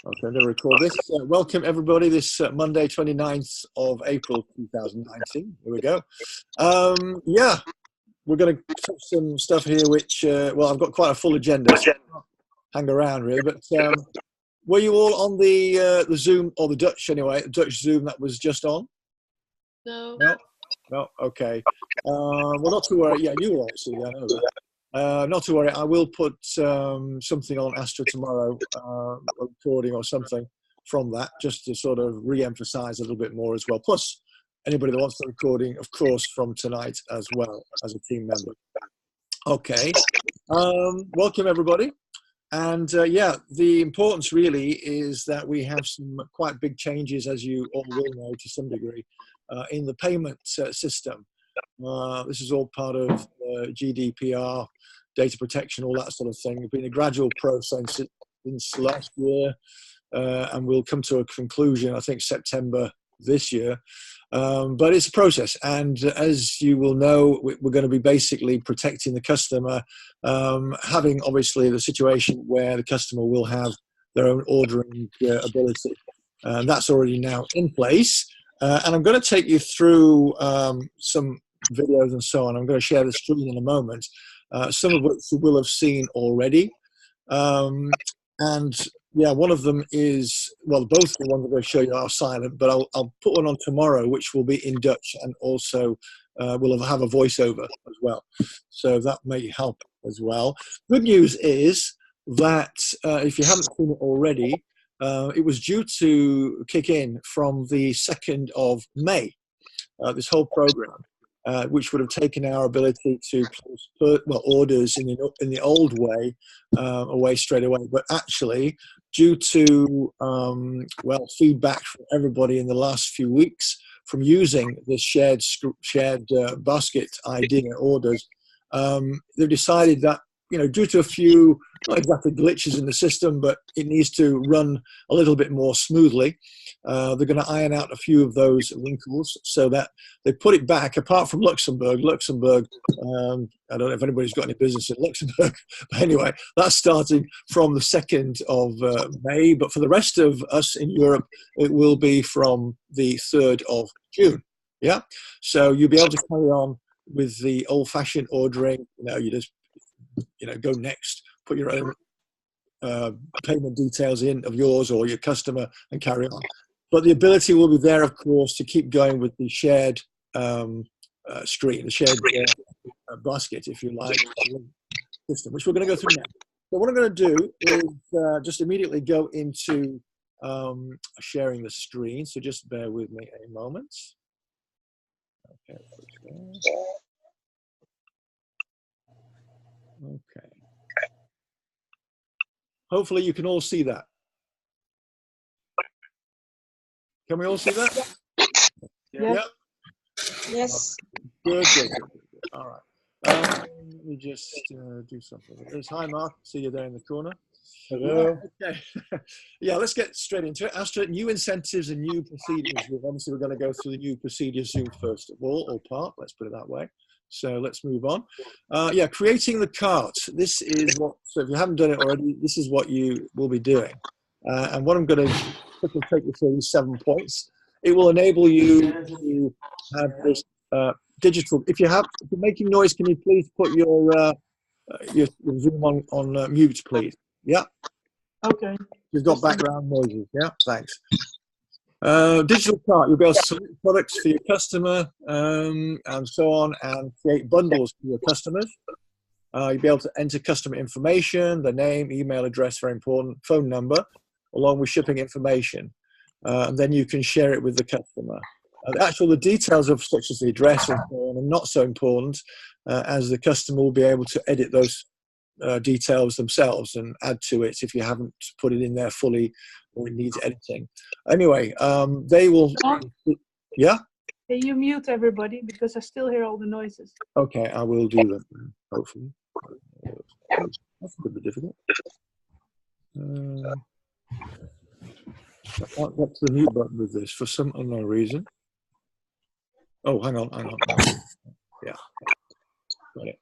Okay, I'm going to record this. Welcome, everybody, this Monday, 29th of April, 2019. Here we go. Yeah, we're going to touch some stuff here, which, well, I've got quite a full agenda, so I can't hang around, really. But were you all on the Zoom, or the Dutch, anyway, the Dutch Zoom that was just on? No. No? No? Okay. Well, not to worry. Yeah, you were actually, I know that. Not to worry, I will put something on Astra tomorrow, a recording or something from that, just to sort of re-emphasize a little bit more as well. Plus, anybody that wants the recording, of course, from tonight as well as a team member. Okay, welcome everybody. And yeah, the importance really is that we have some quite big changes, as you all will know to some degree, in the payment system. This is all part of GDPR, data protection, all that sort of thing. It's been a gradual process since last year, and we'll come to a conclusion, I think, September this year. But it's a process, and as you will know, we're going to be basically protecting the customer, having obviously the situation where the customer will have their own ordering ability. That's already now in place, and I'm going to take you through some videos and so on. I'm going to share the screen in a moment, some of which you will have seen already. And yeah, one of them is, well, both the ones I'm going to show you are silent, but I'll put one on tomorrow, which will be in Dutch, and also will have a voiceover as well. So that may help as well. Good news is that if you haven't seen it already, it was due to kick in from the 2nd of May, this whole program. Which would have taken our ability to place orders in the old way away straight away. But actually, due to feedback from everybody in the last few weeks from using this shared basket idea orders, they've decided that, you know, due to a few, not exactly glitches in the system, but it needs to run a little bit more smoothly. They're going to iron out a few of those wrinkles so that they put it back, apart from Luxembourg. I don't know if anybody's got any business in Luxembourg, but anyway, that's starting from the 2nd of May. But for the rest of us in Europe, it will be from the 3rd of June. Yeah, so you'll be able to carry on with the old-fashioned ordering. You know, you just go next, put your own payment details in of yours or your customer and carry on. But the ability will be there, of course, to keep going with the shared screen, the shared basket, if you like, system, which we're going to go through now. So what I'm going to do is just immediately go into sharing the screen. So just bear with me a moment. Okay. Okay. Hopefully you can all see that. Can we all see that? Yeah. Yep. Yes. Good, good, good, good. All right. Let me just do something. There's hi, Mark. See you there in the corner. Hello. Okay. Yeah, let's get straight into it. Astra, new incentives and new procedures. Obviously, we're going to go through the new procedures Zoom first of all, or part. Let's put it that way. So let's move on. Yeah, creating the cart. This is what, so if you haven't done it already, this is what you will be doing. And what I'm going to quickly take you through these 7 points. It will enable you to have this digital. If you're making noise, can you please put your Zoom on mute, please? Yeah. Okay. You've got background noises. Yeah. Thanks. Digital cart, you'll be able to select products for your customer and so on, and create bundles for your customers. You'll be able to enter customer information, their name, email address, very important, phone number, along with shipping information. And then you can share it with the customer. The details of such as the address and so on are not so important, as the customer will be able to edit those details themselves and add to it if you haven't put it in there fully or it needs editing. Anyway, they will. Yeah? Can you mute everybody, because I still hear all the noises? Okay, I will do that, hopefully. That's a bit difficult. I can't get to the mute button with this for some unknown reason. Oh, hang on. Yeah, got it.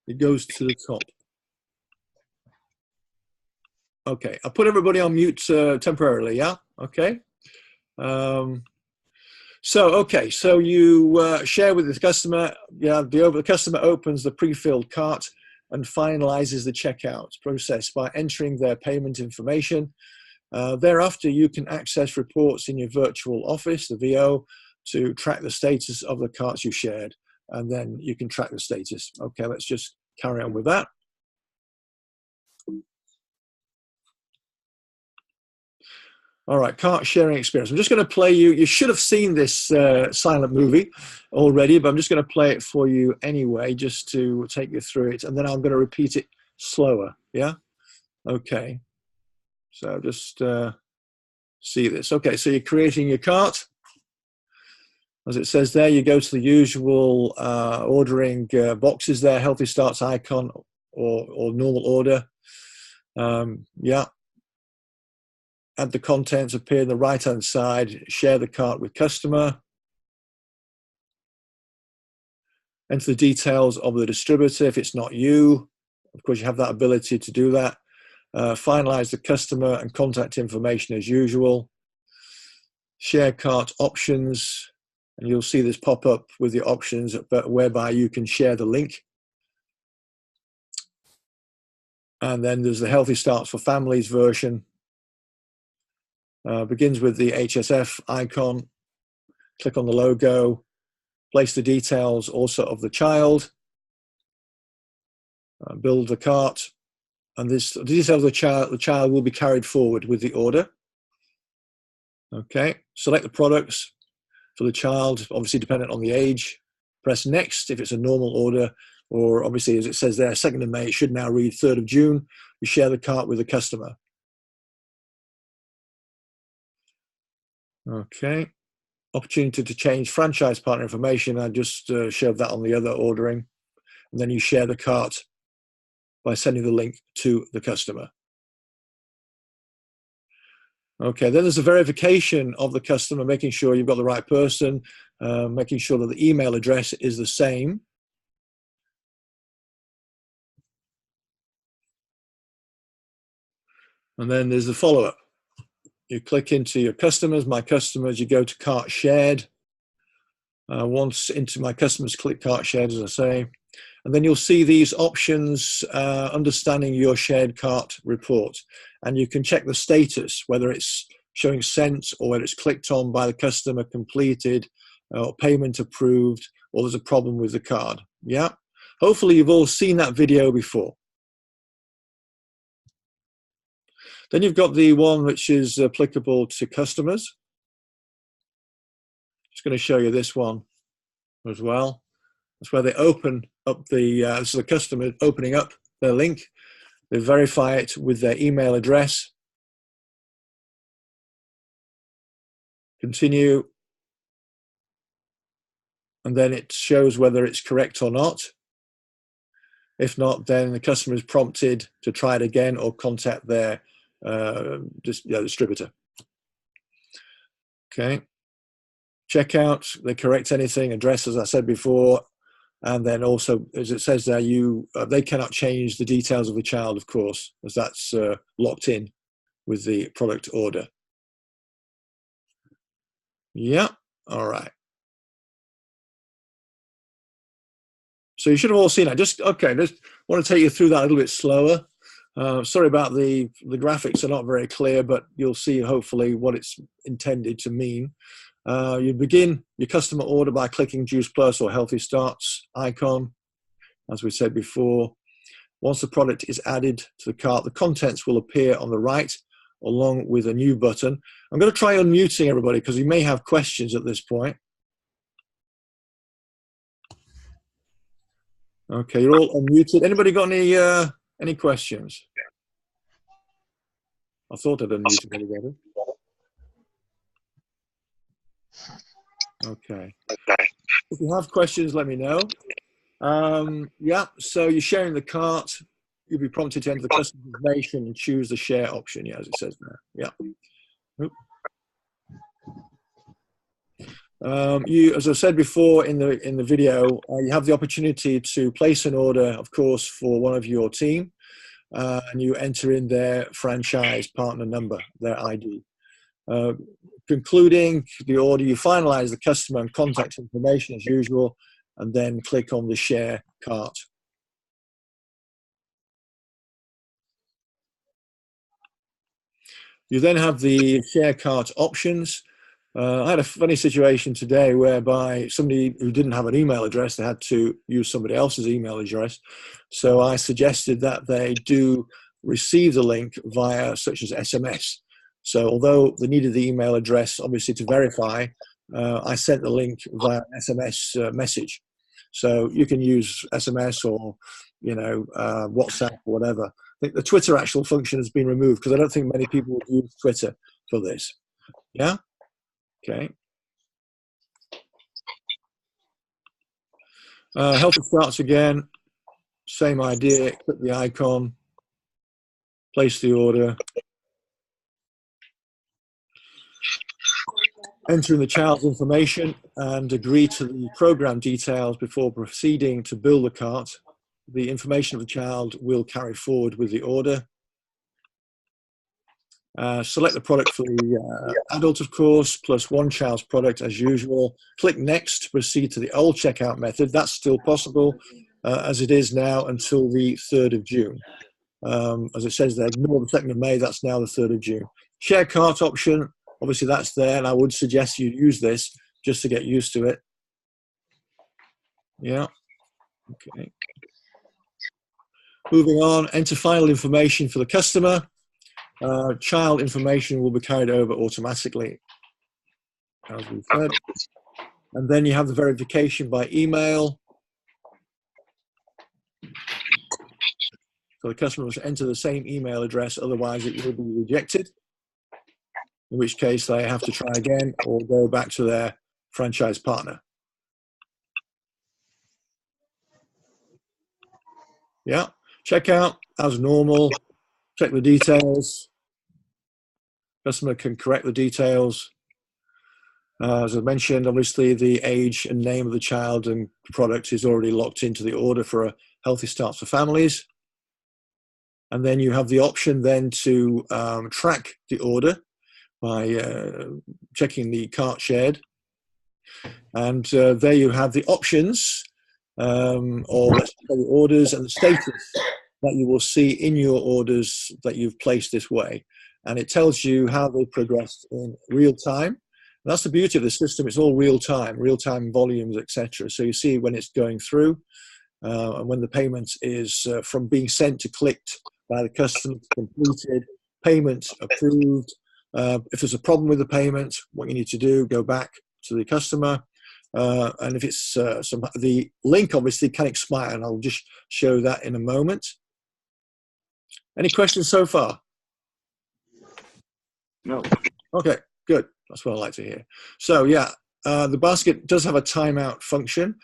It goes to the top. Okay, I'll put everybody on mute temporarily, yeah? Okay. So you share with the customer, yeah, the customer opens the pre-filled cart and finalizes the checkout process by entering their payment information. Thereafter, you can access reports in your virtual office, the VO, to track the status of the carts you shared, and then you can track the status. Okay, let's just carry on with that. All right, cart sharing experience. I'm just going to play you. You should have seen this silent movie already, but I'm just going to play it for you anyway, just to take you through it, and then I'm going to repeat it slower. Yeah. Okay. So just see this. Okay. So you're creating your cart. As it says there, you go to the usual ordering boxes there, healthy starts icon or normal order. Yeah. Add the contents, appear on the right-hand side, share the cart with customer. Enter the details of the distributor if it's not you. Of course, you have that ability to do that. Finalize the customer and contact information as usual. Share cart options, and you'll see this pop up with the options whereby you can share the link. And then there's the Healthy Starts for Families version. Begins with the HSF icon. Click on the logo. Place the details also of the child. Build the cart. And the details of the child will be carried forward with the order. Okay, select the products for the child, obviously dependent on the age. Press next if it's a normal order, or obviously as it says there, 2nd of May, it should now read 3rd of June. You share the cart with the customer. Okay, opportunity to change franchise partner information. I just showed that on the other ordering. And then you share the cart by sending the link to the customer. Okay, then there's a verification of the customer, making sure you've got the right person, making sure that the email address is the same. And then there's the follow-up. You click into your customers, my customers, you go to cart shared. Once into my customers, click cart shared, as I say. And then you'll see these options, understanding your shared cart report. And you can check the status, whether it's showing sent or whether it's clicked on by the customer, completed, or payment approved, or there's a problem with the card. Yeah. Hopefully you've all seen that video before. Then you've got the one which is applicable to customers. Just going to show you this one as well. That's where they open up this is the customer opening up their link. They verify it with their email address. Continue. And then it shows whether it's correct or not. If not, then the customer is prompted to try it again or contact their distributor. Okay. Checkout, they correct anything, address, as I said before. And then also, as it says there, they cannot change the details of the child, of course, as that's locked in with the product order. Yeah, all right. So you should have all seen that. Just want to take you through that a little bit slower. Sorry about the graphics are not very clear, but you'll see hopefully what it's intended to mean. You begin your customer order by clicking Juice Plus or Healthy Starts icon. As we said before, once the product is added to the cart, the contents will appear on the right along with a new button. I'm going to try unmuting everybody because you may have questions at this point. Okay, you're all unmuted. Anybody got any questions? I thought I'd unmuted everybody. Okay. If you have questions, let me know. Yeah, so you're sharing the cart. You'll be prompted to enter the customer information and choose the share option, yeah, as it says there. Yeah. As I said before in the video, you have the opportunity to place an order, of course, for one of your team. and you enter in their franchise partner number, their ID. Concluding the order, you finalize the customer and contact information as usual, and then click on the share cart. You then have the share cart options. I had a funny situation today whereby somebody who didn't have an email address, they had to use somebody else's email address. So I suggested that they do receive the link via such as SMS. So although they needed the email address, obviously, to verify, I sent the link via SMS message. So you can use SMS or, WhatsApp or whatever. I think the Twitter actual function has been removed because I don't think many people would use Twitter for this. Yeah? Okay. Healthy starts again. Same idea. Click the icon. Place the order. Enter in the child's information and agree to the program details before proceeding to build the cart. The information of the child will carry forward with the order. Select the product for the adult, of course, plus one child's product as usual. Click Next to proceed to the old checkout method. That's still possible as it is now until the 3rd of June. As it says there, ignore the 2nd of May, that's now the 3rd of June. Share cart option, obviously that's there, and I would suggest you use this just to get used to it. Yeah, okay. Moving on, enter final information for the customer. Child information will be carried over automatically, as we said. And then you have the verification by email. So the customer must enter the same email address, otherwise it will be rejected, in which case they have to try again or go back to their franchise partner. Yeah, checkout as normal, check the details. Customer can correct the details. As I mentioned, obviously the age and name of the child and product is already locked into the order for a Healthy Starts for Families. And then you have the option then to track the order by checking the cart shared. And there you have the options, or let's say the orders and the status that you will see in your orders that you've placed this way. And it tells you how they progressed in real time. And that's the beauty of the system. It's all real time volumes, etc. So you see when it's going through and when the payment is from being sent to clicked by the customer, completed, payment approved. If there's a problem with the payment, what you need to do, go back to the customer. And if it's the link obviously can expire, and I'll just show that in a moment. Any questions so far? No. Okay, good. That's what I like to hear. So yeah, the basket does have a timeout function.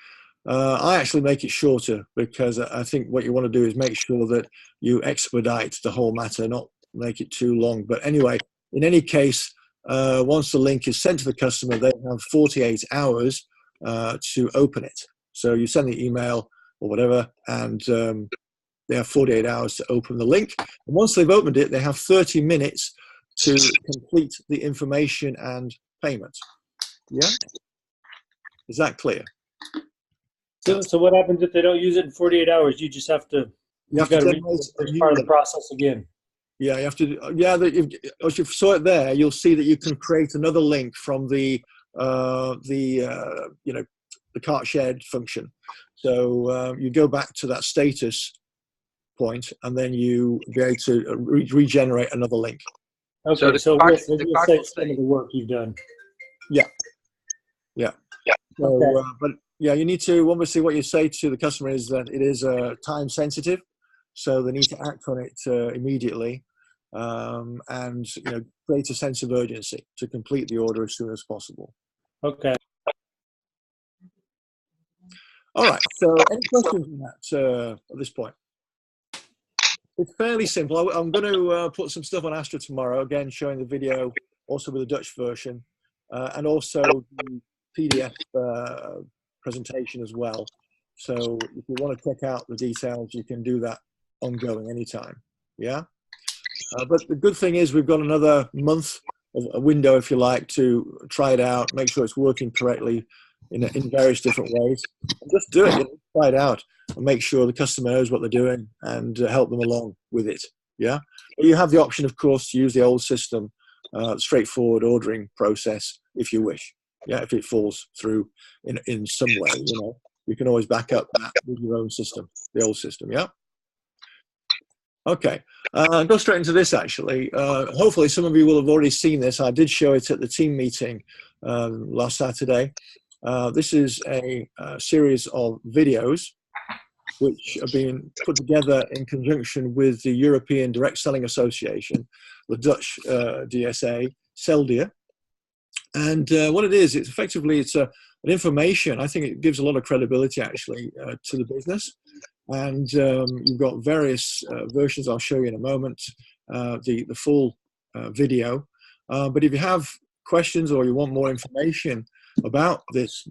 I actually make it shorter because I think what you want to do is make sure that you expedite the whole matter, not make it too long. But anyway, in any case, once the link is sent to the customer, they have 48 hours to open it. So you send the email or whatever, and they have 48 hours to open the link. And once they've opened it, they have 30 minutes to complete the information and payment. Yeah? Is that clear? So what happens if they don't use it in 48 hours? You just have to, You have to read generate the first part of the process again. Yeah, you have to. Yeah, as you saw it there, you'll see that you can create another link from the cart shared function. So you go back to that status point, and then you be able to regenerate another link. Okay, so we'll save some of the work you've done. Yeah. So, Okay. but yeah, you need to obviously what you say to the customer is that it is time sensitive, so they need to act on it immediately, and create a sense of urgency to complete the order as soon as possible. Okay. All right. So, any questions on that at this point? It's fairly simple. I'm going to put some stuff on Astra tomorrow, again showing the video, also with the Dutch version, and also the PDF presentation as well. So if you want to check out the details, you can do that ongoing anytime. Yeah. But the good thing is we've got another month of a window, if you like, to try it out, make sure it's working correctly in various different ways. And just do it, try it out, and make sure the customer knows what they're doing and help them along with it. Yeah. But you have the option, of course, to use the old system, straightforward ordering process, if you wish. Yeah, if it falls through in some way, you can always back up that with your own system, the old system. Yeah. Okay, go straight into this actually. Hopefully some of you will have already seen this. I did show it at the team meeting last Saturday. This is a series of videos which are being put together in conjunction with the European Direct Selling Association, the Dutch DSA, CELDIA. And what it is, it's an information. I think it gives a lot of credibility actually to the business. And you've got various versions I'll show you in a moment, the full video. But if you have questions or you want more information about this,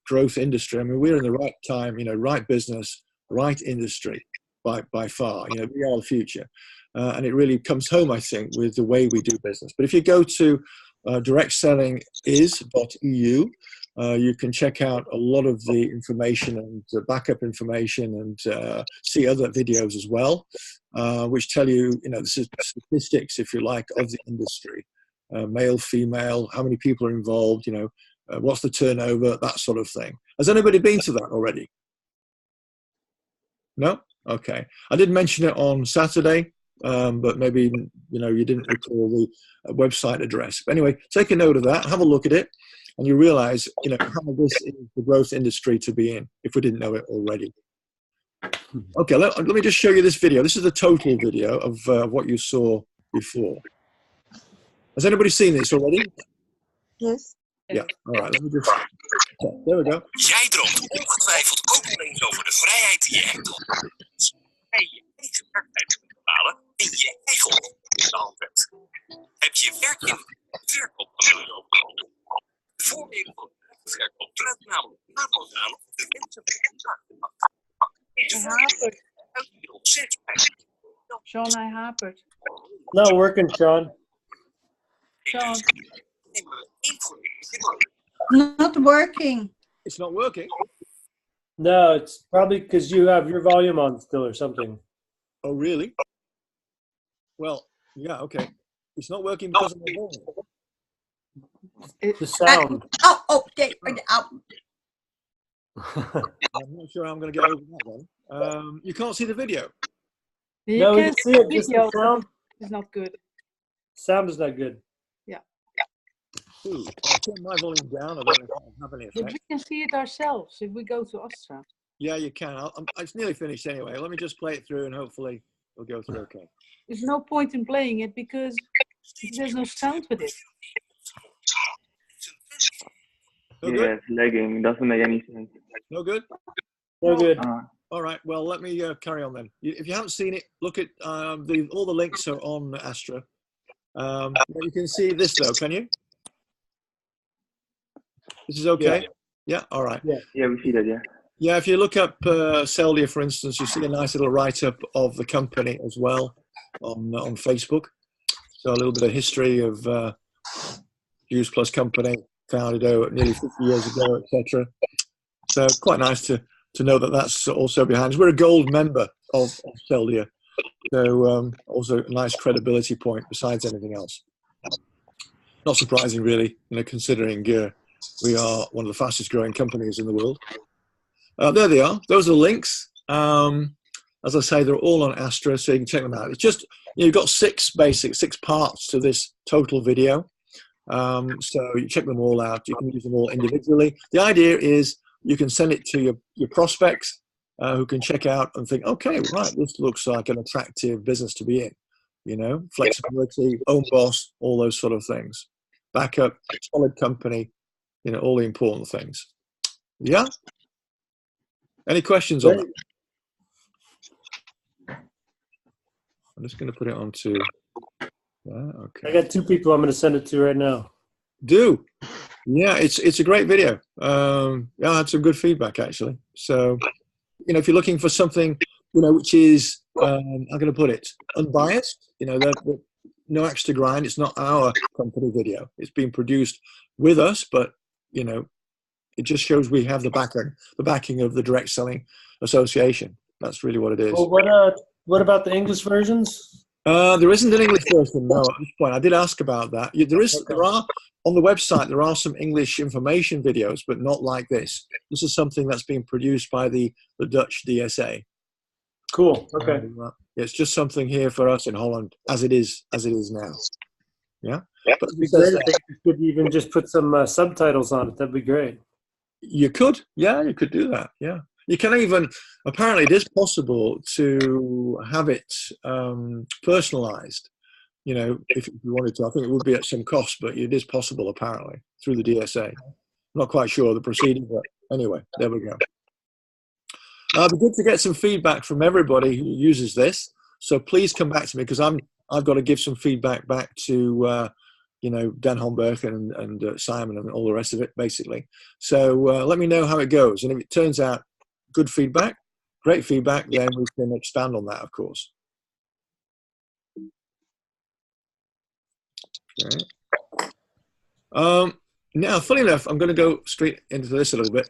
growth industry, I mean, we're in the right time, right business, right industry by far. We are the future. And it really comes home, I think, with the way we do business. But if you go to directselling.eu, you can check out a lot of the information and backup information and see other videos as well, which tell you, the statistics, if you like, of the industry, male, female, how many people are involved, what's the turnover, that sort of thing. Has anybody been to that already? No? Okay. I did mention it on Saturday, but maybe, you didn't recall the website address. But anyway, take a note of that, have a look at it, and you realize, how this is the growth industry to be in, if we didn't know it already. Okay, let me just show you this video. This is the total video of what you saw before. Has anybody seen this already? Yes. Yeah, all right, let me just... Okay, there we go. Jij droomt ongetwijfeld ook wel eens over de vrijheid die je hebt. En je eigen werktijd te bepalen en je eigen in de hand hebt. Heb je werk in verkoop van een loopbaan? De voordelen van de verkoop sluiten namelijk naadloos aan op de wensen van de zaak. Deze voordelen uit middels 6 Sean, hij hapert. Not working, Sean. Sean. Not working. It's not working? No, it's probably because you have your volume on still or something. Oh, really? Well, yeah, okay. It's not working because of my volume. The sound. Okay. I'm not sure I'm going to get over that one. You can't see the video. You No, we can can see it, just the video, sound. it's not good. Sound is not good. Ooh, I'll turn my volume down. I don't know if that'll have any But effect. we can see it ourselves if we go to Astra. Yeah, you can. It's nearly finished anyway. Let me just play it through and hopefully it'll go through okay. There's no point in playing it because there's no sound with it. No Yeah, good? it's lagging. Doesn't make any sense. No good? No good. All right. Well, let me carry on then. If you haven't seen it, look at all the links are on Astra. You can see this though, can you? This is okay? Yeah, all right. Yeah, we see that, yeah. Yeah, if you look up CELDIA, for instance, you see a nice little write-up of the company as well on Facebook. So a little bit of history of Use Plus company, founded nearly 50 years ago, etc. So quite nice to know that that's also behind us. We're a gold member of CELDIA. So also a nice credibility point besides anything else. Not surprising, really, considering we are one of the fastest growing companies in the world. There they are. Those are the links. As I say, they're all on Astra, so you can check them out. It's just, you've got six parts to this total video. So you check them all out. You can use them all individually. The idea is you can send it to your prospects who can check out and think, okay, right, this looks like an attractive business to be in. Flexibility, own boss, all those sort of things. Backup, solid company, all the important things. Yeah? Any questions on that? I'm just going to put it onto. Okay. I got 2 people I'm going to send it to right now. Do. Yeah, it's a great video. Yeah, I had some good feedback actually. So, if you're looking for something you know, which is, I'm going to put it, unbiased. You know, they're no extra grind. It's not our company video. It's being produced with us, but, you know, it just shows we have the backing of the Direct Selling Association. That's really what it is. Well, what about the English versions? There isn't an English version, no, at this point. I did ask about that. There are on the website. There are some English information videos, but not like this. This is something that's being produced by the Dutch DSA. Cool. Okay. It's just something here for us in Holland, as it is now. Yeah. But It'd be great if they could even just put some subtitles on it. That'd be great. You could, yeah, you could do that. Yeah. You can even, apparently it is possible to have it personalized, you know, if you wanted to. I think it would be at some cost, but it is possible apparently through the DSA. I'm not quite sure the procedure, but anyway, there we go. It'd be good to get some feedback from everybody who uses this. So please come back to me, because I've got to give some feedback back to, you know, Dan Holmberg and Simon and all the rest of it, basically. So let me know how it goes. And if it turns out good feedback, great feedback, then we can expand on that, of course. Okay. Now, funny enough, I'm going to go straight into this a little bit.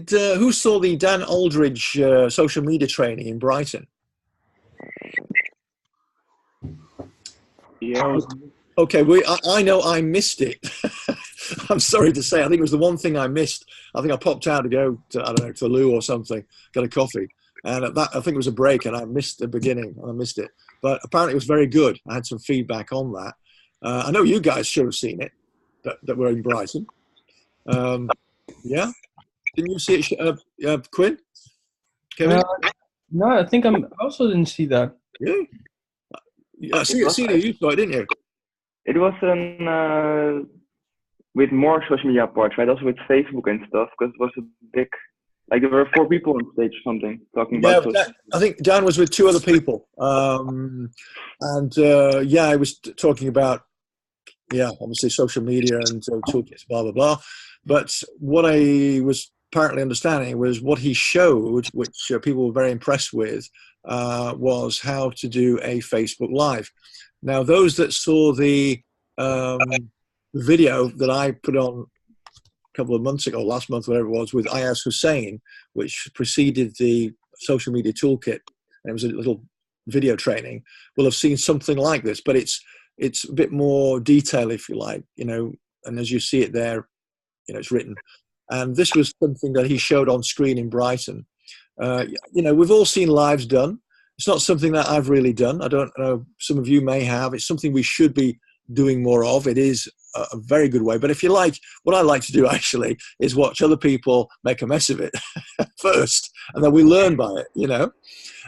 Who saw the Dan Aldridge social media training in Brighton? Yeah. Okay, I know I missed it. I'm sorry to say, I think it was the one thing I missed. I think I popped out to go to, I don't know, to the loo or something, got a coffee. And at that, I think it was a break, and I missed the beginning. I missed it. But apparently it was very good. I had some feedback on that. I know you guys should have seen it, that were in Brighton. Yeah? Didn't you see it, Quinn? Kevin? No, I think I also didn't see that. Yeah. I see you saw it, didn't you? It was with more social media parts, right? Also with Facebook and stuff, because it was a big, like there were 4 people on stage or something talking about social. I think Dan was with 2 other people. Yeah, I was talking about, yeah, obviously social media and toolkits, blah, blah, blah. But what I was apparently understanding was what he showed, which people were very impressed with, was how to do a Facebook Live. Now, those that saw the video that I put on a couple of months ago, last month, whatever it was, with Ayaz Hussein, which preceded the social media toolkit, and it was a little video training, will have seen something like this, but it's a bit more detail, if you like, you know, and as you see it there, you know, it's written. And this was something that he showed on screen in Brighton. You know, we've all seen lives done. It's not something that I've really done. I don't know, some of you may have. It's something we should be doing more of. It is a very good way. But if you like, what I like to do actually is watch other people make a mess of it first, and then we learn by it, you know.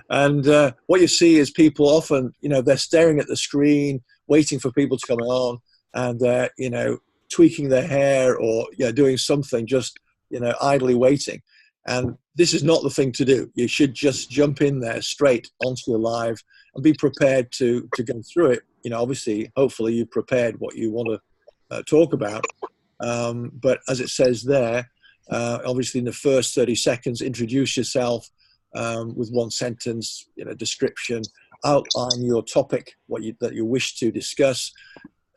And what you see is people often, you know, they're staring at the screen, waiting for people to come on, and they're, you know, tweaking their hair or, you know, doing something, just, you know, idly waiting. And this is not the thing to do. You should just jump in there straight onto your live and be prepared to go through it. You know, obviously, hopefully you've prepared what you want to talk about. But as it says there, obviously in the first 30 seconds, introduce yourself with 1 sentence, you know, description, outline your topic, that you wish to discuss.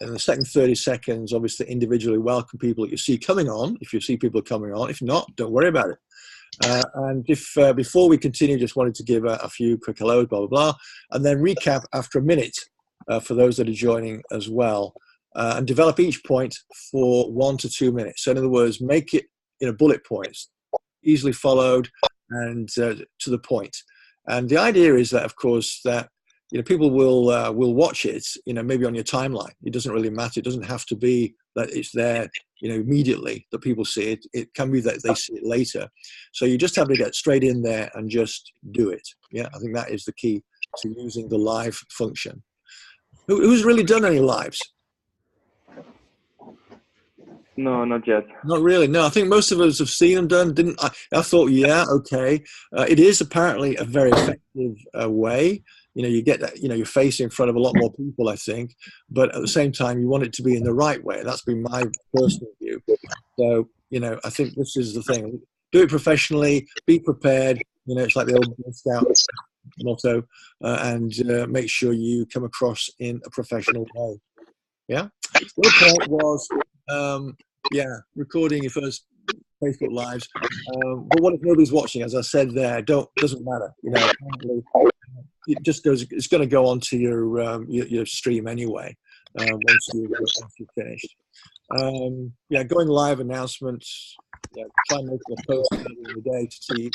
In the second 30 seconds, obviously individually welcome people that you see coming on, if you see people coming on. If not, don't worry about it. And if before we continue, just wanted to give a few quick hellos, blah, blah, blah, and then recap after a minute for those that are joining as well, and develop each point for 1 to 2 minutes. So in other words, make it, you know, bullet points, easily followed and to the point. And the idea is that, of course, that, you know, people will watch it, you know, maybe on your timeline. It doesn't really matter. It doesn't have to be that it's there, you know, immediately that people see it. It can be that they see it later. So you just have to get straight in there and just do it. Yeah, I think that is the key to using the live function. Who's really done any lives? No, not yet. Not really. No, I think most of us have seen them done. Didn't I? I thought, yeah, okay. It is apparently a very effective way. You know, you get that, you know, you're facing in front of a lot more people, I think, but at the same time, you want it to be in the right way. That's been my personal view. So, you know, I think this is the thing. Do it professionally, be prepared. You know, it's like the old Boy Scout motto, and make sure you come across in a professional way. Yeah. The other point was, recording your first Facebook lives. But what if nobody's watching? As I said there, doesn't matter. Apparently it just goes. It's going to go onto your stream anyway once you've finished. Going live announcements. Try and make a post early in the day to see.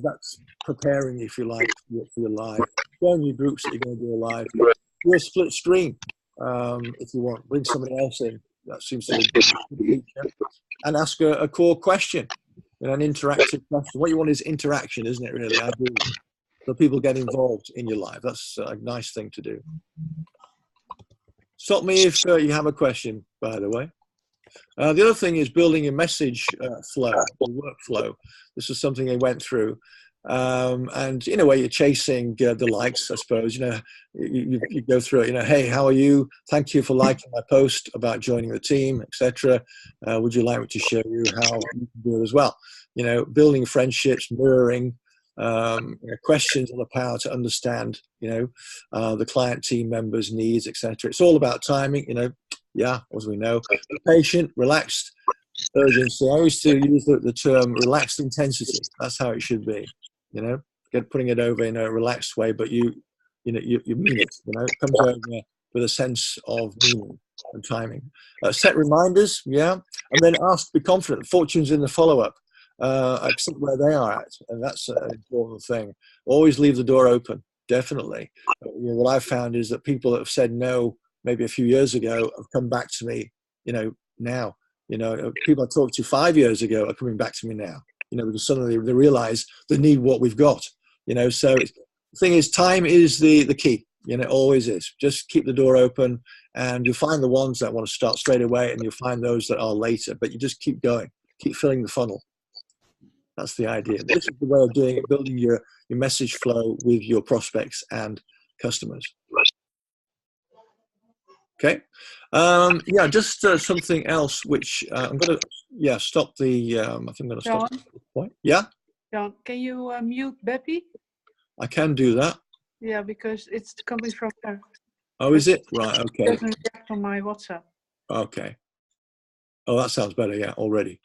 That's preparing, if you like, for your live. Showing your groups that you're going to do a live. Do a split stream if you want. Bring somebody else in. That seems to be a good feature. And ask a core question, an interactive question. What you want is interaction, isn't it? Really, I do. So people get involved in your live. That's a nice thing to do. Stop me if you have a question, by the way. The other thing is building a message flow, or workflow. This is something they went through. And in a way, you're chasing the likes, I suppose. You go through it. Hey, how are you? Thank you for liking my post about joining the team, etc. Would you like me to show you how you can do it as well? Building friendships, mirroring, questions on the power to understand, the client team members' needs, etc. It's all about timing. As we know, patient, relaxed, urgency. I used to use the term relaxed intensity. That's how it should be. Putting it over in a relaxed way, but you mean it. It comes over with a sense of meaning and timing. Set reminders, and then be confident. Fortune's in the follow-up. Accept where they are at, and that's an important thing. Always leave the door open. Definitely. What I've found is that people that have said no maybe a few years ago have come back to me. Now. People I talked to 5 years ago are coming back to me now. Because suddenly they realize they need what we've got. So the thing is, time is the key. It always is. Just keep the door open, and you'll find the ones that want to start straight away, and you'll find those that are later. But you just keep going, keep filling the funnel. That's the idea. This is the way of doing it, building your message flow with your prospects and customers. Okay. Just something else, which I'm going to, stop the, I think I'm going to stop at this point. Yeah? John, can you mute Beppy? I can do that. Yeah, because it's coming from her. Oh, is it? Right, okay. It doesn't react on my WhatsApp. Okay. Oh, that sounds better, already.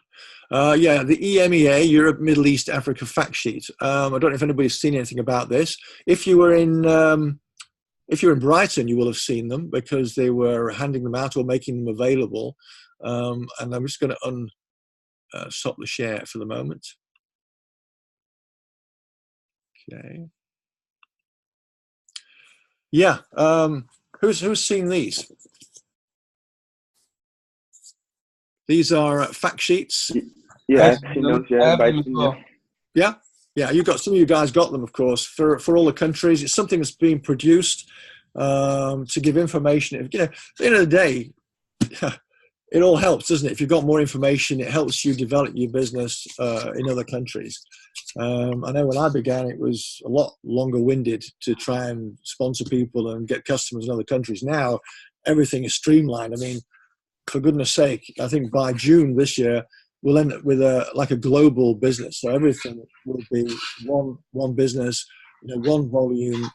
The EMEA, Europe, Middle East, Africa fact sheet. I don't know if anybody's seen anything about this. If you're in Brighton, you will have seen them because they were handing them out or making them available. And I'm just going to stop the share for the moment. Okay. Yeah. Who's seen these? These are fact sheets. Yeah, I've seen those. Yeah, Yeah. Yeah, some of you guys got them, of course, for all the countries. It's something that's being produced to give information. At the end of the day, it all helps, doesn't it? If you've got more information, it helps you develop your business in other countries. I know when I began, it was a lot longer-winded to try and sponsor people and get customers in other countries. Now, everything is streamlined. I mean, for goodness sake, I think by June this year, we'll end up with a global business. So everything will be one business, one volume,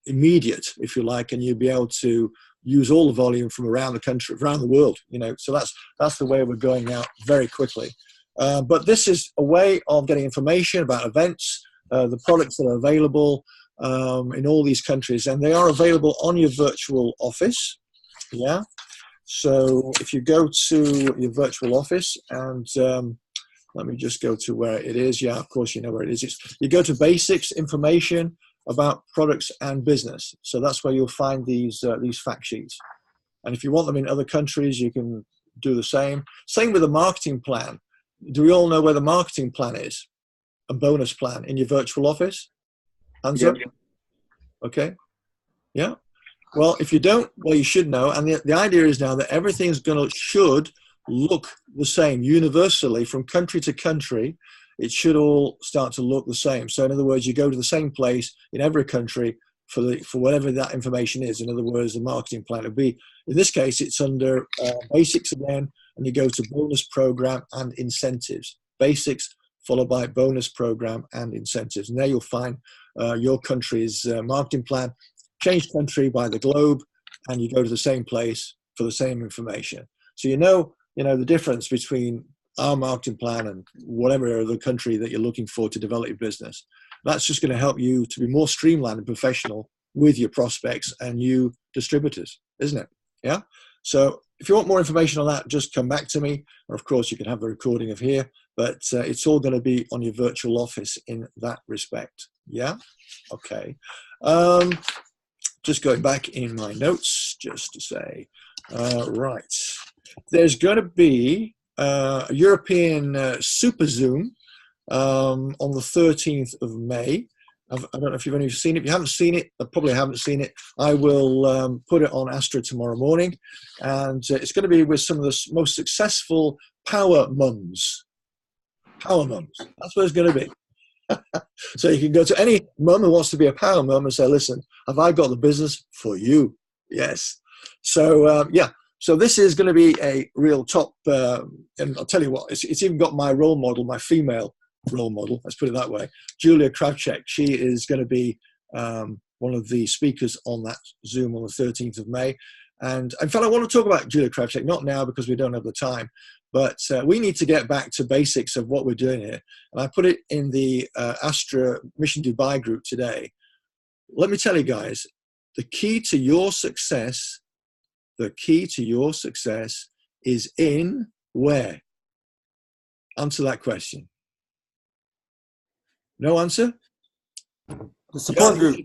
immediate, if you like, and you'll be able to use all the volume from around the country, around the world. So that's the way we're going now, very quickly. But this is a way of getting information about events, the products that are available in all these countries, and they are available on your virtual office. Yeah. So if you go to your virtual office and let me just go to where it is. Yeah, of course, you know where it is. You go to basics, information about products and business. So that's where you'll find these fact sheets. And if you want them in other countries, you can do the same. Same with the marketing plan. Do we all know where the marketing plan is? A bonus plan in your virtual office? Hands up? Okay. Yeah. Well, if you don't, you should know. And the idea is now that everything's should look the same universally from country to country. It should all start to look the same. So in other words, you go to the same place in every country for whatever that information is. In other words, the marketing plan would be, in this case, it's under basics again, and you go to bonus program and incentives. Basics followed by bonus program and incentives. And there you'll find your country's marketing plan. Change country by the globe, and you go to the same place for the same information. So you know the difference between our marketing plan and whatever other country that you're looking for to develop your business. That's just going to help you to be more streamlined and professional with your prospects and new distributors, isn't it? Yeah. So if you want more information on that, just come back to me. Or of course, you can have the recording of here, but it's all going to be on your virtual office in that respect. Yeah. Okay. Just going back in my notes, just to say, right. There's going to be a European Super Zoom on the 13th of May. I don't know if you've only seen it. If you haven't seen it, I probably haven't seen it. I will put it on Astra tomorrow morning. And it's going to be with some of the most successful power mums. Power mums. That's what it's going to be. So you can go to any mum who wants to be a power mum and say, listen, have I got the business for you? Yes. So, yeah. So this is going to be a real top, and I'll tell you what, it's even got my role model, my female role model, let's put it that way, Julia Kravchuk. She is going to be one of the speakers on that Zoom on the 13th of May. And in fact, I want to talk about Julia Kravchuk, not now because we don't have the time, but we need to get back to basics of what we're doing here. And I put it in the Astra Mission Dubai group today. Let me tell you guys, the key to your success is in where? Answer that question. No answer? The support group.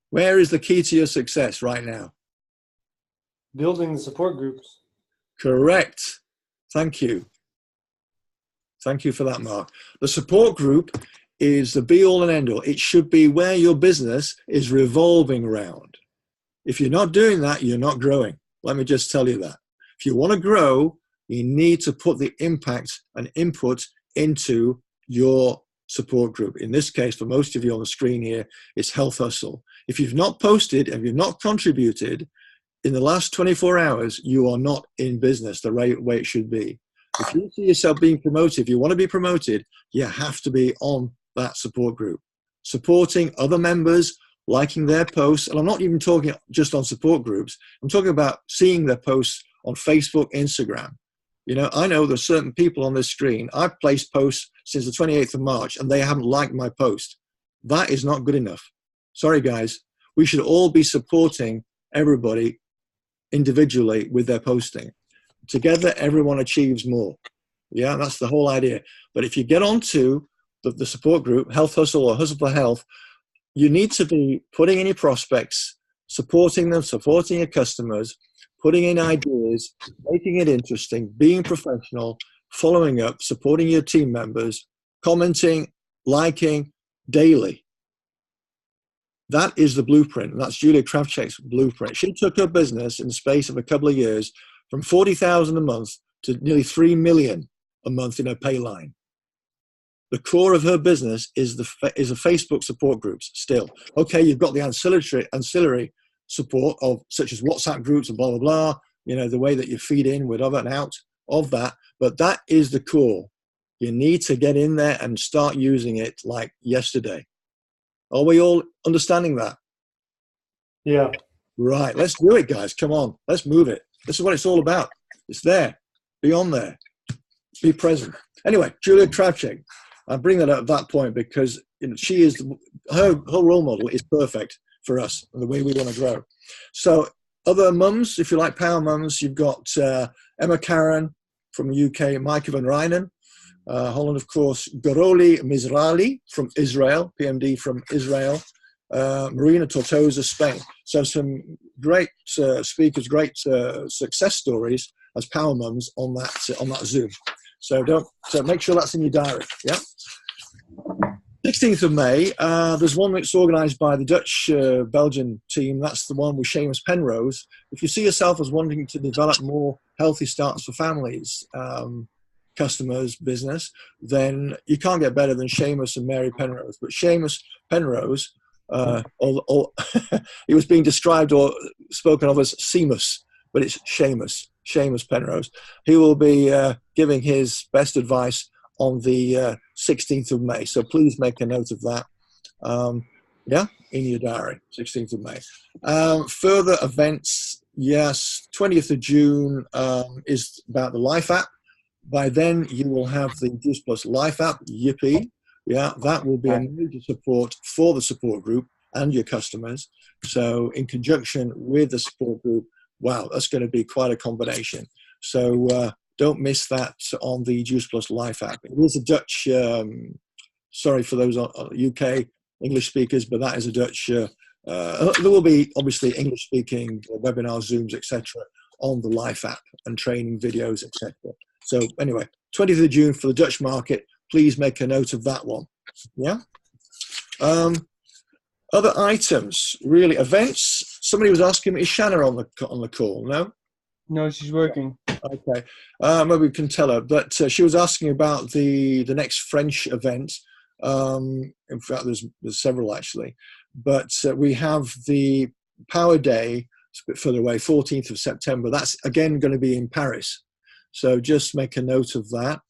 Where is the key to your success right now? Building the support groups. Correct. Thank you. Thank you for that, Mark. The support group is the be-all and end-all. It should be where your business is revolving around. If you're not doing that, you're not growing. Let me just tell you that. If you want to grow, you need to put the impact and input into your support group. In this case, for most of you on the screen here, it's Health Hustle. If you've not posted and you've not contributed in the last 24 hours, you are not in business the right way it should be. If you see yourself being promoted, if you want to be promoted, you have to be on that support group, supporting other members, liking their posts. And I'm not even talking just on support groups. I'm talking about seeing their posts on Facebook, Instagram. You know, I know there's certain people on this screen. I've placed posts since the 28th of March and they haven't liked my post. That is not good enough. Sorry, guys. We should all be supporting everybody individually with their posting. Together, everyone achieves more. Yeah, that's the whole idea. But if you get onto the support group, Health Hustle or Hustle for Health, you need to be putting in your prospects, supporting them, supporting your customers, putting in ideas, making it interesting, being professional, following up, supporting your team members, commenting, liking daily. That is the blueprint. And that's Julia Kravchuk's blueprint. She took her business in the space of a couple of years from 40,000 a month to nearly 3 million a month in her pay line. The core of her business is the Facebook support groups still. Okay, you've got the ancillary support of such as WhatsApp groups and blah, blah, blah, you know, the way that you feed in with other and out of that. But that is the core. You need to get in there and start using it like yesterday. Are we all understanding that? Yeah. Right, let's do it, guys. Come on, let's move it. This is what it's all about. It's there. Be on there. Be present. Anyway, Julia Kravchuk. I bring that up at that point because she is her role model is perfect for us and the way we want to grow. So other mums, if you like power mums, you've got Emma Karen from the UK, Micah van Rijnen, Holland, of course, Goroli Mizrali from Israel, PMD from Israel, Marina Tortosa, Spain. So some great speakers, great success stories as power mums on that Zoom. So make sure that's in your diary. Yeah. 16th of May, there's one that's organised by the Dutch Belgian team. That's the one with Seamus Penrose. If you see yourself as wanting to develop more healthy starts for families, customers, business, then you can't get better than Seamus and Mary Penrose. But Seamus Penrose, he was being described or spoken of as Seamus, but it's Seamus. Seamus Penrose. He will be giving his best advice on the 16th of May. So please make a note of that. Yeah, in your diary, 16th of May. Further events, yes, 20th of June is about the Life app. By then, you will have the Juice Plus Life app, yippee. Yeah, that will be a major support for the support group and your customers. So in conjunction with the support group, wow, that's going to be quite a combination. So don't miss that on the Juice Plus Life app. It is a Dutch, sorry for those UK English speakers, but that is a Dutch, there will be obviously English speaking webinars, Zooms, etc. on the Life app and training videos, etc. So anyway, 20th of June for the Dutch market. Please make a note of that one. Yeah. Other items, really, events. Somebody was asking me, is Shanna on the call? No. No, she's working. Okay. Maybe we can tell her. But she was asking about the next French event. In fact, there's several actually. But we have the Power Day. It's a bit further away, 14th of September. That's again going to be in Paris. So just make a note of that,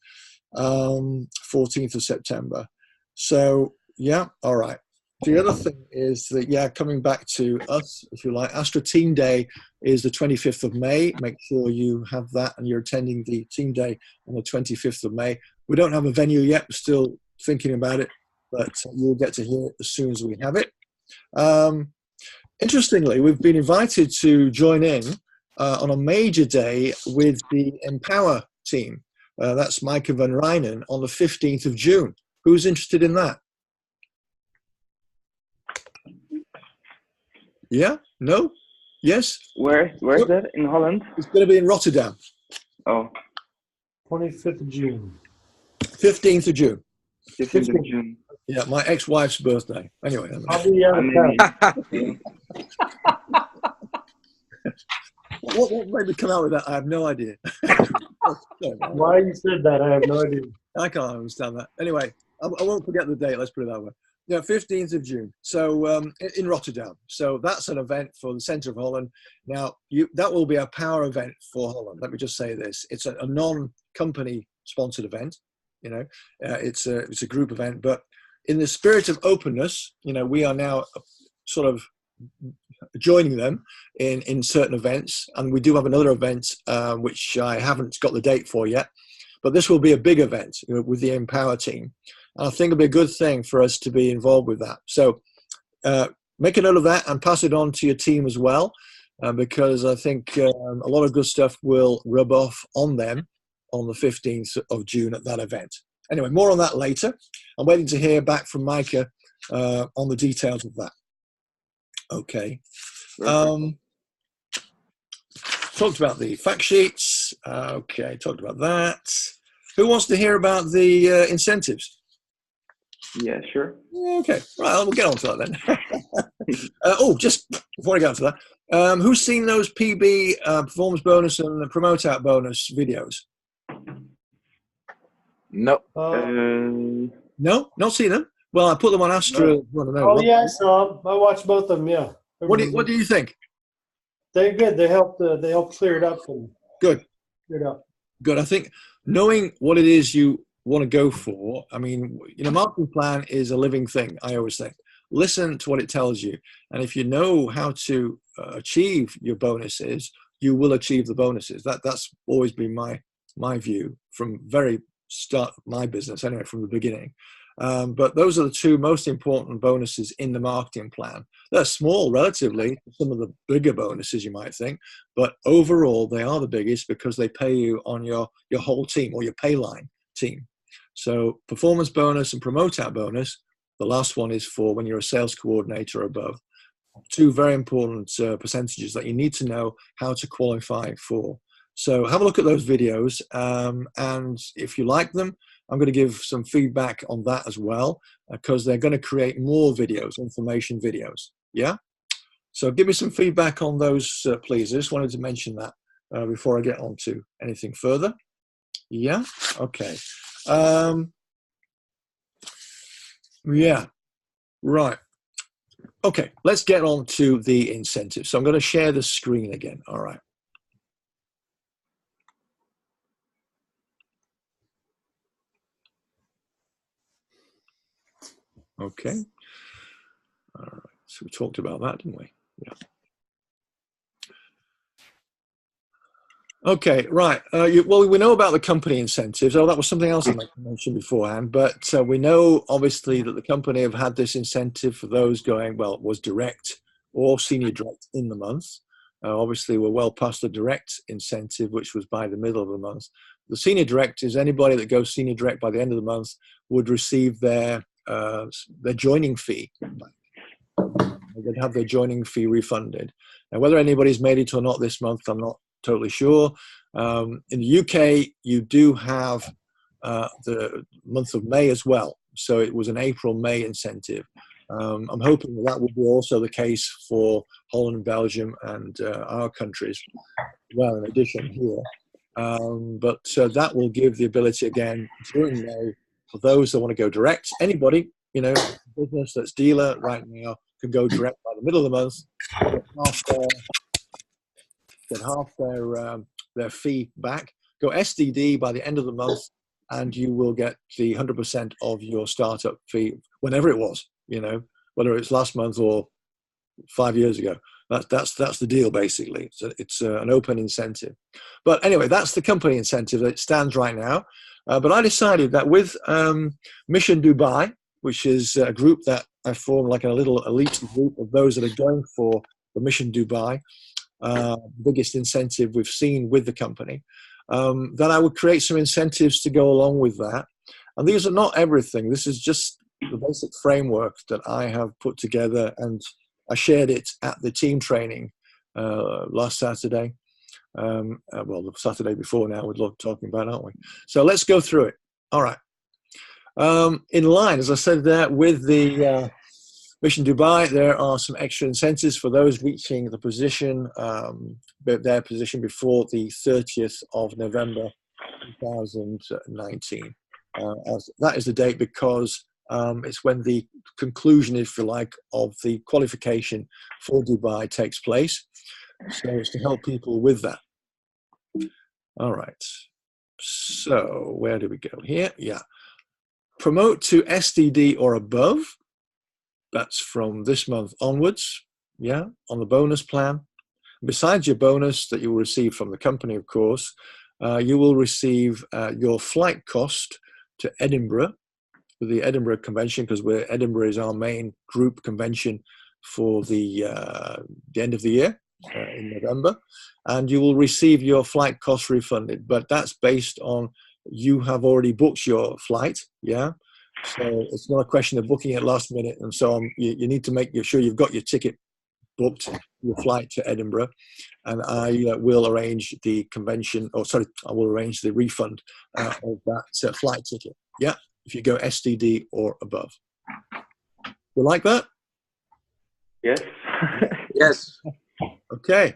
14th of September. So, yeah, all right. The other thing is that, yeah, coming back to us, if you like, Astra Team Day is the 25th of May. Make sure you have that and you're attending the Team Day on the 25th of May. We don't have a venue yet. We're still thinking about it, but you'll get to hear it as soon as we have it. Interestingly, we've been invited to join in on a major day with the Empower team. That's Micah van Rijnen on the 15th of June. Who's interested in that? Yeah? No? Yes? Where's that? In Holland? It's going to be in Rotterdam. Oh, 25th of June. 15th of June. 15th of June. Yeah, my ex-wife's birthday. Anyway. I'll be out of town. What made me come out with that? I have no idea. Why you said that, I have no idea. I can't understand that. Anyway, I won't forget the date. Let's put it that way. Yeah, 15th of June. So in Rotterdam. So that's an event for the Centre of Holland. Now, that will be a power event for Holland. Let me just say this. It's a non-company sponsored event. You know, it's a group event. But in the spirit of openness, you know, we are now sort of joining them in certain events. And we do have another event, which I haven't got the date for yet. But this will be a big event, you know, with the Empower team. And I think it'll be a good thing for us to be involved with that. So make a note of that and pass it on to your team as well, because I think a lot of good stuff will rub off on them on the 15th of June at that event. Anyway, more on that later. I'm waiting to hear back from Micah on the details of that. Okay. Talked about the fact sheets. Okay, talked about that. Who wants to hear about the incentives? Yeah, sure. Okay, right, we'll get on to that then. Just before I get on to that, who's seen those PB performance bonus and promote out bonus videos? No. No, not seen them. Well, I put them on Astra. No. I don't know. Oh yeah, I saw them. I watched both of them. Yeah. What do you think? They're good. They helped clear it up and Good. clear it up. Good. I think knowing what it is you want to go for, I mean, you know, marketing plan is a living thing. I always think. Listen to what it tells you, and if you know how to achieve your bonuses, you will achieve the bonuses. That's always been my view from very start of my business, anyway, from the beginning. But those are the two most important bonuses in the marketing plan. They're small relatively, some of the bigger bonuses you might think, but overall they are the biggest because they pay you on your whole team or your pay line team. So performance bonus and promote out bonus, the last one is for when you're a sales coordinator or above. Two very important percentages that you need to know how to qualify for. So have a look at those videos, and if you like them, I'm going to give some feedback on that as well, because they're going to create more videos, information videos. Yeah? So give me some feedback on those, please. I just wanted to mention that before I get on to anything further. Yeah? Okay. Yeah. Right. Okay, let's get on to the incentives. So I'm going to share the screen again. All right. Okay. All right. So we talked about that, didn't we? Yeah. Okay, right. Well, we know about the company incentives. Oh, that was something else I meant to mention beforehand. But we know, obviously, that the company have had this incentive for those going, well, it was direct or senior direct in the month. Obviously, we're well past the direct incentive, which was by the middle of the month. The senior direct is anybody that goes senior direct by the end of the month would receive their joining fee back. They'd have their joining fee refunded. Now, whether anybody's made it or not this month, I'm not totally sure. In the UK, you do have the month of May as well. So it was an April-May incentive. I'm hoping that will be also the case for Holland, Belgium, and our countries. Well, in addition here. But that will give the ability again during May for those that want to go direct. Anybody, you know, business that's dealer right now can go direct by the middle of the month, get half their fee back. Go SDD by the end of the month, and you will get the 100% of your startup fee, whenever it was. You know, whether it's last month or 5 years ago. That's the deal basically. So it's an open incentive. But anyway, that's the company incentive that stands right now. But I decided that with Mission Dubai, which is a group that I formed, like a little elite group of those that are going for the Mission Dubai, biggest incentive we've seen with the company, that I would create some incentives to go along with that. And these are not everything. This is just the basic framework that I have put together, and I shared it at the team training last Saturday. Well, the Saturday before now, we're talking about, aren't we? So let's go through it. All right. In line, as I said there, with the Mission Dubai, there are some extra incentives for those reaching the position, their position before the 30th of November 2019. That is the date because it's when the conclusion, if you like, of the qualification for Dubai takes place. So it's to help people with that. All right. So where do we go here? Yeah. Promote to SDD or above. That's from this month onwards. Yeah. On the bonus plan. Besides your bonus that you will receive from the company, of course, you will receive your flight cost to Edinburgh, for the Edinburgh convention, because Edinburgh is our main group convention for the end of the year in November, and you will receive your flight cost refunded. But that's based on you have already booked your flight, yeah. So it's not a question of booking it last minute and so on. You need to make sure you've got your ticket booked, your flight to Edinburgh, and I will arrange the convention, or sorry, I will arrange the refund of that flight ticket. Yeah. If you go SDD or above. You like that? Yes. Yes. Okay.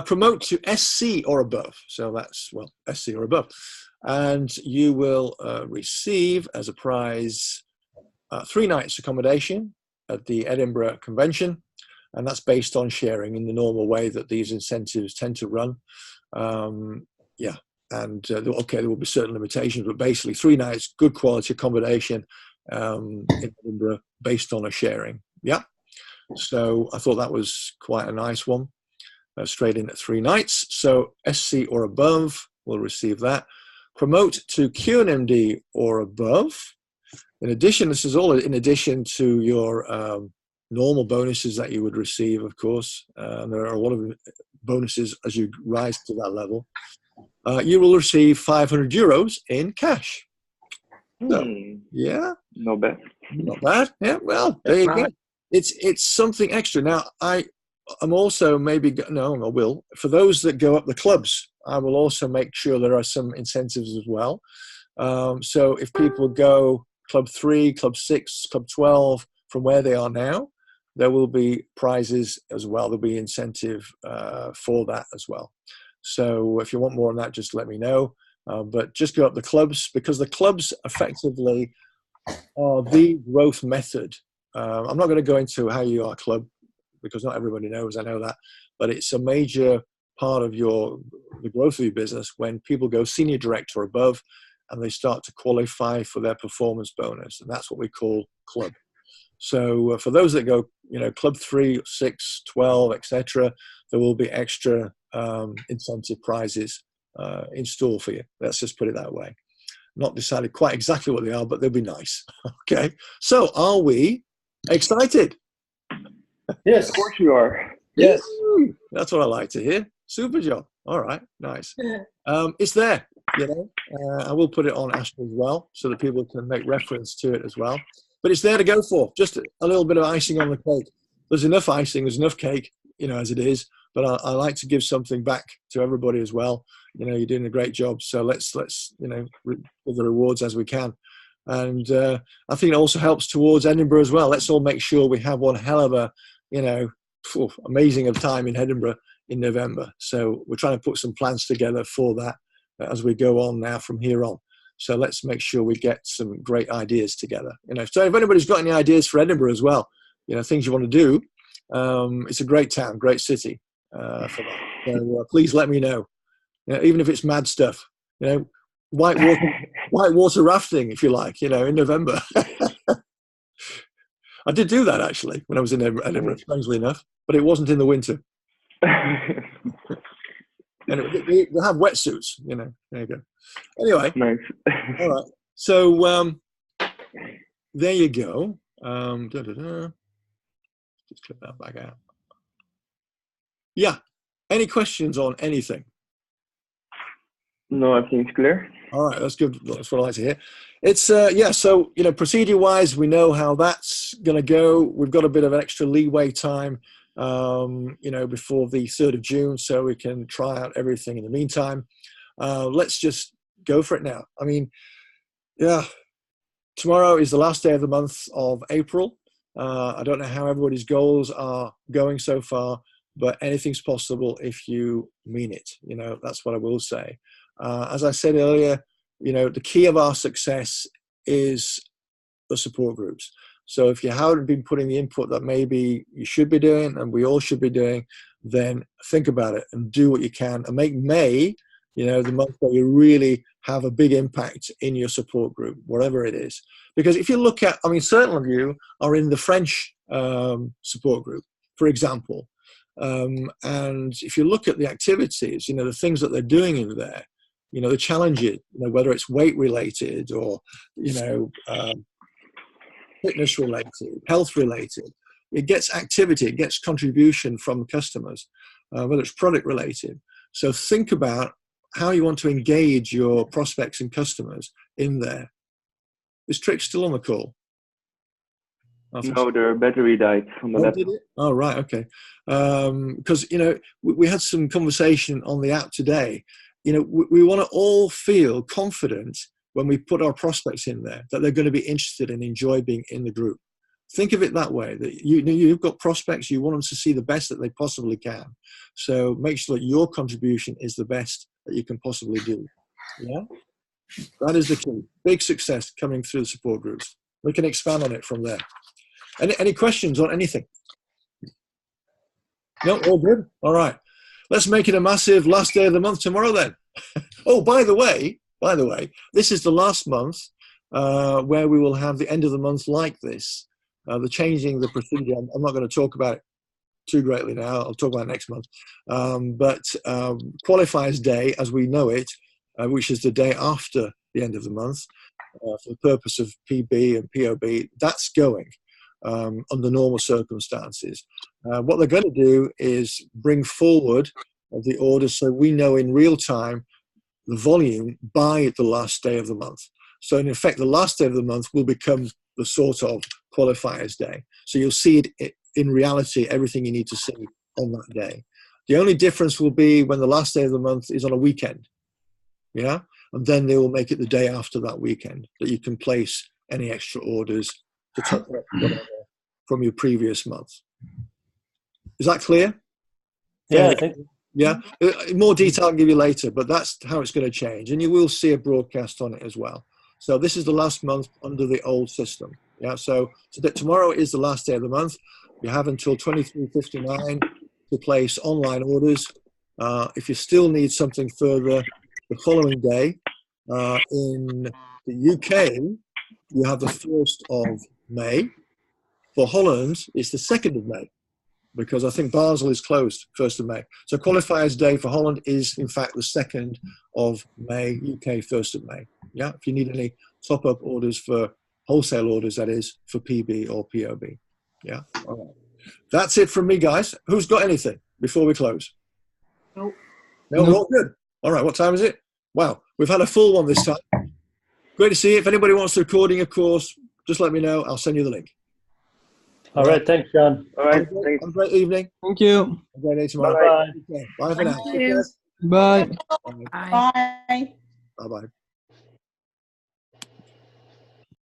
Promote to SC or above. So that's, well, SC or above. And you will receive as a prize 3 nights accommodation at the Edinburgh Convention. And that's based on sharing in the normal way that these incentives tend to run. Yeah. And okay, there will be certain limitations, but basically 3 nights, good quality accommodation in Edinburgh based on a sharing. Yeah. So I thought that was quite a nice one. Straight in at 3 nights. So SC or above will receive that. Promote to QNMD or above. In addition, this is all in addition to your normal bonuses that you would receive, of course. There are a lot of bonuses as you rise to that level. You will receive €500 in cash. So, yeah. Not bad. Not bad. Yeah, well, there you go. It's something extra. Now, I'm also maybe, no, I will. For those that go up the clubs, I will also make sure there are some incentives as well. So if people go Club 3, Club 6, Club 12, from where they are now, there will be prizes as well. There'll be incentive for that as well. So if you want more on that, just let me know. But just go up the clubs, because the clubs effectively are the growth method. I'm not going to go into how you are club, because not everybody knows, I know that. But it's a major part of the growth of your business when people go senior direct or above and they start to qualify for their performance bonus. And that's what we call club. So for those that go, club 3, 6, 12, etc., there will be extra incentive prizes in store for you. Let's just put it that way. Not decided quite exactly what they are, but they'll be nice. Okay. So are we excited? Yes. Of course you are. Yes. Woo! That's what I like to hear. Super job. All right. Nice. It's there. I will put it on Astra as well so that people can make reference to it as well. But it's there to go for. Just a little bit of icing on the cake. There's enough icing, there's enough cake, as it is. But I like to give something back to everybody as well. You're doing a great job. So let's give the rewards as we can. And I think it also helps towards Edinburgh as well. Let's all make sure we have one hell of a, amazing of time in Edinburgh in November. So we're trying to put some plans together for that as we go on now from here on. So let's make sure we get some great ideas together. So if anybody's got any ideas for Edinburgh as well, things you want to do, it's a great town, great city for that. So please let me know. Even if it's mad stuff, whitewater rafting, if you like, in November. I did do that actually when I was in Edinburgh, strangely enough, but it wasn't in the winter. And they have wetsuits, There you go. Anyway, Nice. all right. So there you go. Just clip that back out. Yeah. Any questions on anything? No, everything's clear. All right, that's good. That's what I like to hear. It's so procedure-wise, we know how that's going to go. We've got a bit of extra leeway time, before the 3rd of June, so we can try out everything in the meantime. Let's just go for it now. I mean, tomorrow is the last day of the month of April. I don't know how everybody's goals are going so far, but anything's possible if you mean it. That's what I will say. As I said earlier, the key of our success is the support groups. So if you haven't been putting the input that maybe you should be doing and we all should be doing, then think about it and do what you can and make May, the month where you really have a big impact in your support group, whatever it is. Because if you look at, certain of you are in the French support group, for example. And if you look at the activities, the things that they're doing in there, the challenges, whether it's weight related or, fitness related, health related, it gets activity, it gets contribution from customers, whether it's product related. So think about how you want to engage your prospects and customers in there. Is Trick still on the call? No, their battery died on the laptop. Did it? Oh, right, okay. Because, we had some conversation on the app today. We want to all feel confident when we put our prospects in there that they're going to be interested and enjoy being in the group. Think of it that way, that you've got prospects, you want them to see the best that they possibly can. So make sure that your contribution is the best that you can possibly do. Yeah? That is the key. Big success coming through the support groups. We can expand on it from there. Any questions on anything? No, all good? All right. Let's make it a massive last day of the month tomorrow then. Oh, by the way, this is the last month where we will have the end of the month like this. The changing the procedure, I'm not going to talk about it too greatly now. I'll talk about it next month. But qualifiers day, as we know it, which is the day after the end of the month, for the purpose of PB and POB, that's going under normal circumstances. What they're going to do is bring forward the orders so we know in real time the volume by the last day of the month. So in effect, the last day of the month will become the sort of qualifiers day. So you'll see it in reality, everything you need to see on that day. The only difference will be when the last day of the month is on a weekend. Yeah. And then they will make it the day after that weekend that you can place any extra orders to top up whatever from your previous month. Is that clear? Yeah, I think. Yeah. More detail I'll give you later, but that's how it's going to change. And you will see a broadcast on it as well. So this is the last month under the old system. Yeah. So that tomorrow is the last day of the month. You have until 23:59 to place online orders. If you still need something further, the following day in the UK, you have the 1st of May. For Holland, it's the 2nd of May, because I think Basel is closed 1st of May. So qualifiers day for Holland is in fact the 2nd of May, UK 1st of May. Yeah, if you need any top-up orders for wholesale orders, that is, for PB or POB. Yeah, all right. That's it from me, guys. Who's got anything before we close? Nope. No, we're Nope. all good. All right, what time is it? Wow, we've had a full one this time. Great to see you. If anybody wants the recording, of course, just let me know. I'll send you the link. All right. Thanks, John. All right. Have a great evening. Thank you. Have a great day tomorrow. Bye. Okay, bye for now. Thank you. Bye. Bye. Bye. Bye-bye.